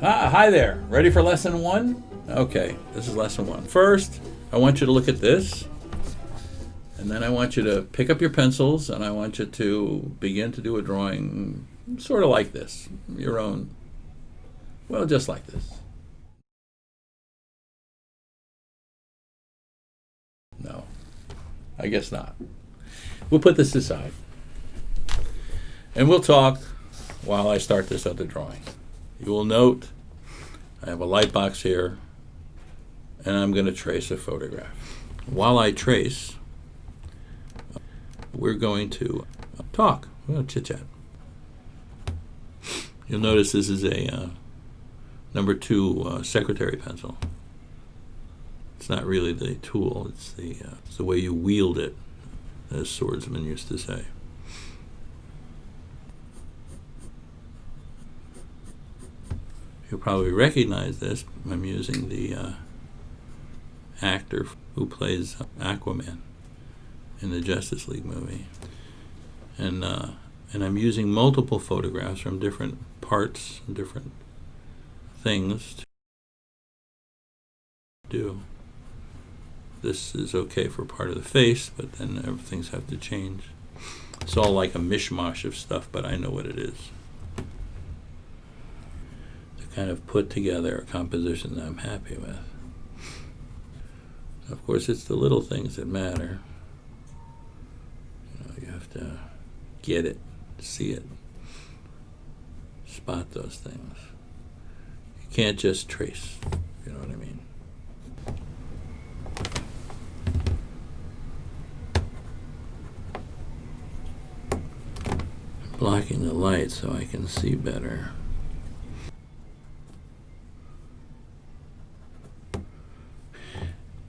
Hi there. Ready for lesson one? Okay, this is lesson one. First, I want you to look at this, and then I want you to pick up your pencils, and I want you to begin to do a drawing sort of like this, your own, well, just like this. No, I guess not. We'll put this aside, and we'll talk while I start this other drawing. You will note I have a light box here, and I'm going to trace a photograph. While I trace, we're going to talk. We're going to chit-chat. You'll notice this is a number 2 secretary pencil. It's not really the tool, it's the way you wield it, as swordsmen used to say. You'll probably recognize this. I'm using the actor who plays Aquaman in the Justice League movie. And I'm using multiple photographs from different parts and different things to do. This is okay for part of the face, but then things have to change. It's all like a mishmash of stuff, but I know what it is. Kind of put together a composition that I'm happy with. Of course, it's the little things that matter. You have to get it, see it, spot those things. You can't just trace, you know what I mean? I'm blocking the light so I can see better.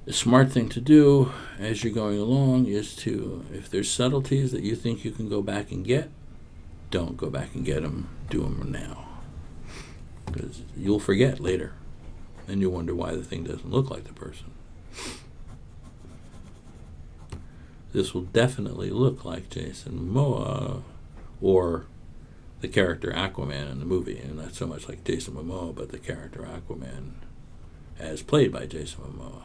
The smart thing to do as you're going along is to, if there's subtleties that you think you can go back and get, don't go back and get them, do them now. Because you'll forget later, and you'll wonder why the thing doesn't look like the person. This will definitely look like Jason Momoa, or the character Aquaman in the movie, and not so much like Jason Momoa, but the character Aquaman as played by Jason Momoa.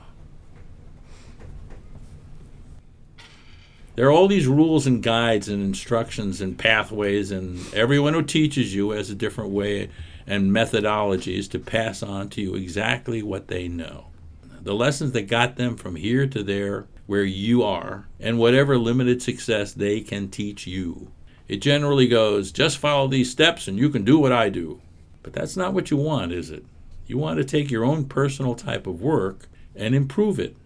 There are all these rules and guides and instructions and pathways, and everyone who teaches you has a different way and methodologies to pass on to you exactly what they know. The lessons that got them from here to there, where you are, and whatever limited success they can teach you. It generally goes, just follow these steps and you can do what I do. But that's not what you want, is it? You want to take your own personal type of work and improve it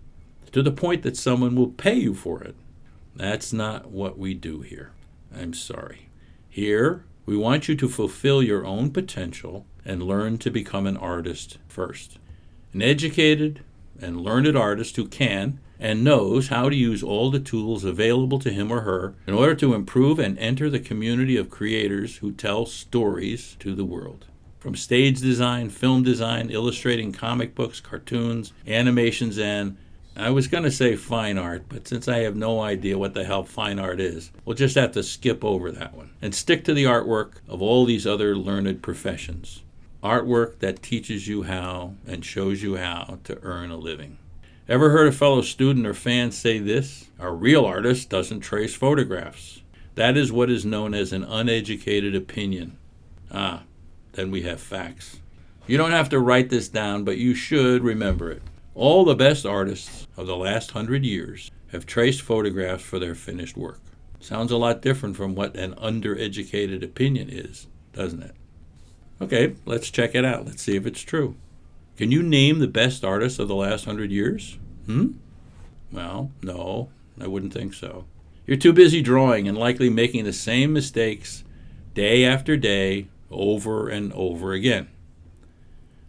to the point that someone will pay you for it. That's not what we do here. I'm sorry. Here, we want you to fulfill your own potential and learn to become an artist first. An educated and learned artist who can and knows how to use all the tools available to him or her in order to improve and enter the community of creators who tell stories to the world. From stage design, film design, illustrating comic books, cartoons, animations, and I was going to say fine art, but since I have no idea what the hell fine art is, we'll just have to skip over that one and stick to the artwork of all these other learned professions. Artwork that teaches you how and shows you how to earn a living. Ever heard a fellow student or fan say this? A real artist doesn't trace photographs. That is what is known as an uneducated opinion. Then we have facts. You don't have to write this down, but you should remember it. All the best artists of the last 100 years have traced photographs for their finished work. Sounds a lot different from what an undereducated opinion is, doesn't it? Okay, let's check it out. Let's see if it's true. Can you name the best artists of the last 100 years? Well, no, I wouldn't think so. You're too busy drawing and likely making the same mistakes day after day, over and over again.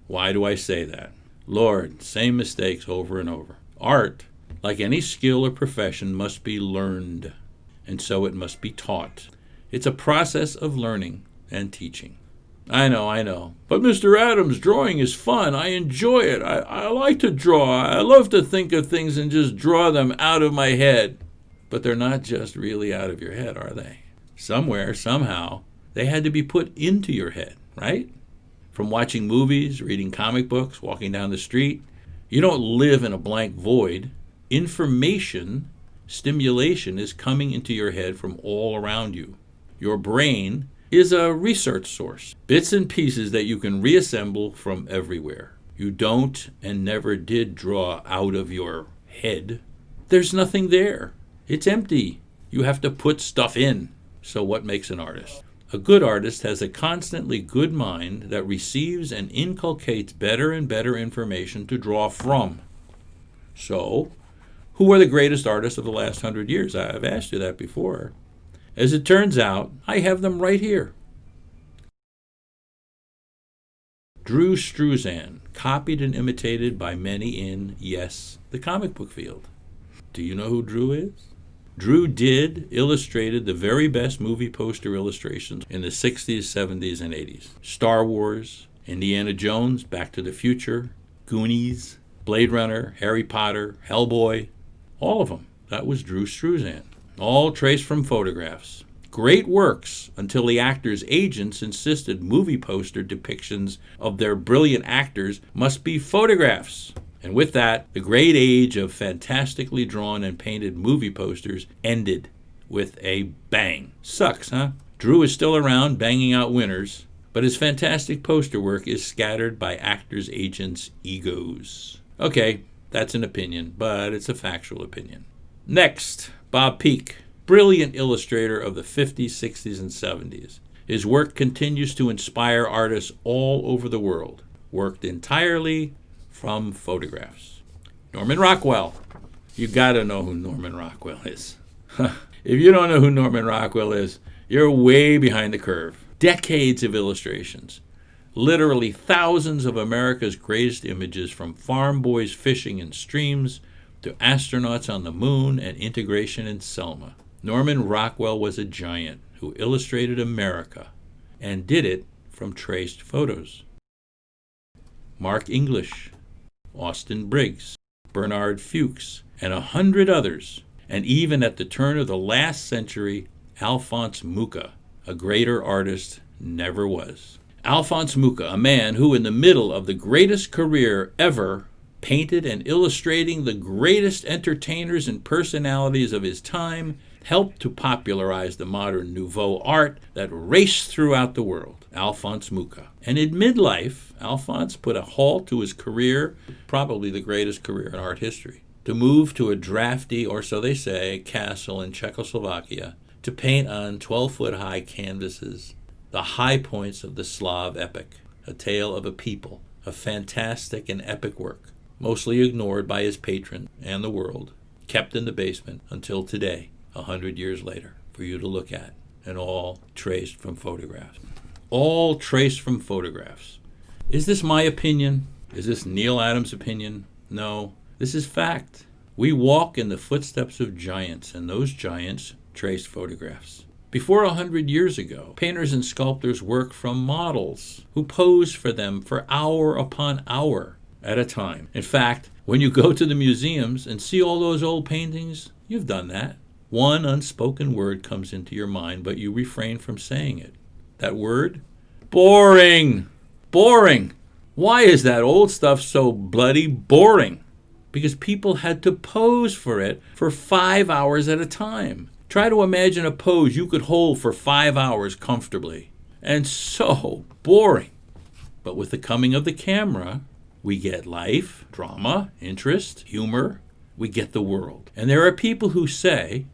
Why do I say that? Lord, same mistakes over and over. Art, like any skill or profession, must be learned, and so it must be taught. It's a process of learning and teaching. I know. But Mr. Adams, drawing is fun. I enjoy it. I like to draw. I love to think of things and just draw them out of my head. But they're not just really out of your head, are they? Somewhere, somehow, they had to be put into your head, right? From watching movies, reading comic books, walking down the street. You don't live in a blank void. Information, stimulation is coming into your head from all around you. Your brain is a research source, bits and pieces that you can reassemble from everywhere. You don't and never did draw out of your head. There's nothing there. It's empty. You have to put stuff in. So what makes an artist? A good artist has a constantly good mind that receives and inculcates better and better information to draw from. So, who are the greatest artists of the last 100 years? I've asked you that before. As it turns out, I have them right here. Drew Struzan, copied and imitated by many in, yes, the comic book field. Do you know who Drew is? Drew illustrated the very best movie poster illustrations in the 60s, 70s, and 80s. Star Wars, Indiana Jones, Back to the Future, Goonies, Blade Runner, Harry Potter, Hellboy, all of them. That was Drew Struzan. All traced from photographs. Great works until the actors' agents insisted movie poster depictions of their brilliant actors must be photographs. And with that, the great age of fantastically drawn and painted movie posters ended with a bang. Sucks, huh? Drew is still around banging out winners, but his fantastic poster work is scattered by actors' agents' egos. Okay, that's an opinion, but it's a factual opinion. Next, Bob Peak, brilliant illustrator of the 50s, 60s, and 70s. His work continues to inspire artists all over the world. Worked entirely from photographs. Norman Rockwell. You gotta know who Norman Rockwell is. If you don't know who Norman Rockwell is, you're way behind the curve. Decades of illustrations. Literally thousands of America's greatest images, from farm boys fishing in streams to astronauts on the moon and integration in Selma. Norman Rockwell was a giant who illustrated America and did it from traced photos. Mark English, Austin Briggs, Bernard Fuchs, and 100 others, and even at the turn of the last century, Alphonse Mucha, a greater artist never was. Alphonse Mucha, a man who in the middle of the greatest career ever painted and illustrating the greatest entertainers and personalities of his time, helped to popularize the modern nouveau art that raced throughout the world. Alphonse Mucha. And in midlife, Alphonse put a halt to his career, probably the greatest career in art history, to move to a drafty, or so they say, castle in Czechoslovakia, to paint on 12-foot-high canvases the high points of the Slav epic, a tale of a people, a fantastic and epic work, mostly ignored by his patron and the world, kept in the basement until today, 100 years later, for you to look at, and all traced from photographs. All traced from photographs. Is this my opinion? Is this Neal Adams' opinion? No, this is fact. We walk in the footsteps of giants, and those giants traced photographs. Before 100 years ago, painters and sculptors worked from models who posed for them for hour upon hour at a time. In fact, when you go to the museums and see all those old paintings, you've done that. One unspoken word comes into your mind, but you refrain from saying it. That word? Boring. Boring. Why is that old stuff so bloody boring? Because people had to pose for it for 5 hours at a time. Try to imagine a pose you could hold for 5 hours comfortably. And so boring. But with the coming of the camera, we get life, drama, interest, humor. We get the world. And there are people who say,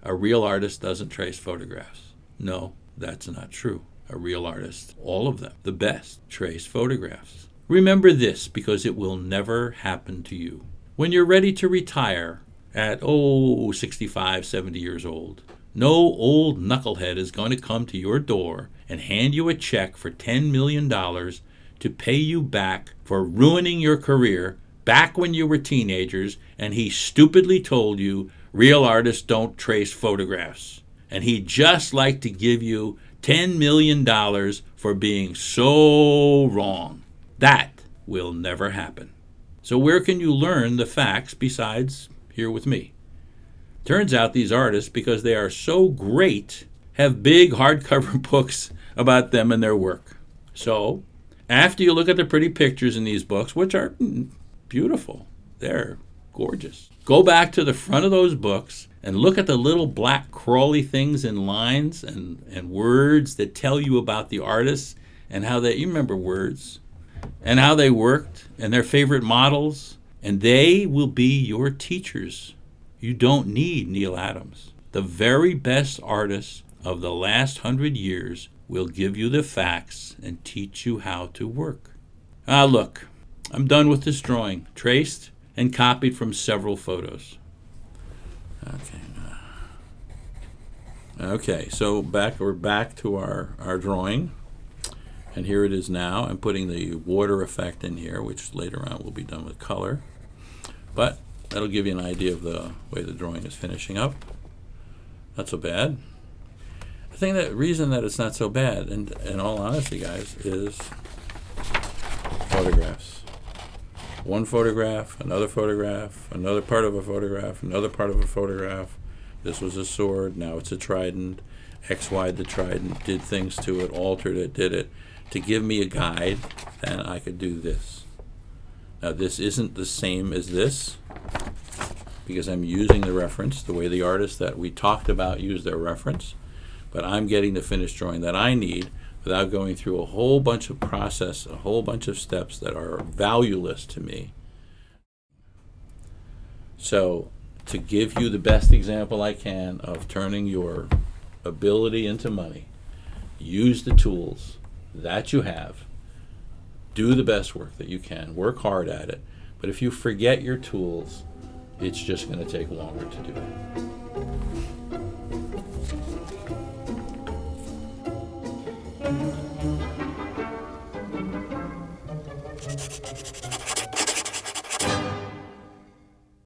a real artist doesn't trace photographs. No, that's not true. A real artist, all of them, the best, trace photographs. Remember this, because it will never happen to you. When you're ready to retire at, 65, 70 years old, no old knucklehead is going to come to your door and hand you a check for $10 million to pay you back for ruining your career back when you were teenagers, and he stupidly told you real artists don't trace photographs. And he'd just like to give you $10 million for being so wrong. That will never happen. So where can you learn the facts besides here with me? Turns out these artists, because they are so great, have big hardcover books about them and their work. So, after you look at the pretty pictures in these books, which are beautiful, they're gorgeous, go back to the front of those books and look at the little black crawly things in lines and words that tell you about the artists and how they, you remember words, and how they worked and their favorite models, and they will be your teachers. You don't need Neal Adams. The very best artists of the last 100 years will give you the facts and teach you how to work. Look, I'm done with this drawing, traced and copied from several photos. Okay, so we're back to our drawing, and here it is now. I'm putting the water effect in here, which later on will be done with color, but that'll give you an idea of the way the drawing is finishing up. Not so bad. I think the reason that it's not so bad, and in all honesty, guys, is photographs. One photograph, another photograph, another part of a photograph, another part of a photograph. This was a sword, now it's a trident. XY'd the trident, did things to it, altered it, did it, to give me a guide, and I could do this. Now this isn't the same as this, because I'm using the reference, the way the artists that we talked about use their reference, but I'm getting the finished drawing that I need without going through a whole bunch of process, a whole bunch of steps that are valueless to me. So, to give you the best example I can of turning your ability into money, use the tools that you have, do the best work that you can, work hard at it, but if you forget your tools, it's just going to take longer to do it.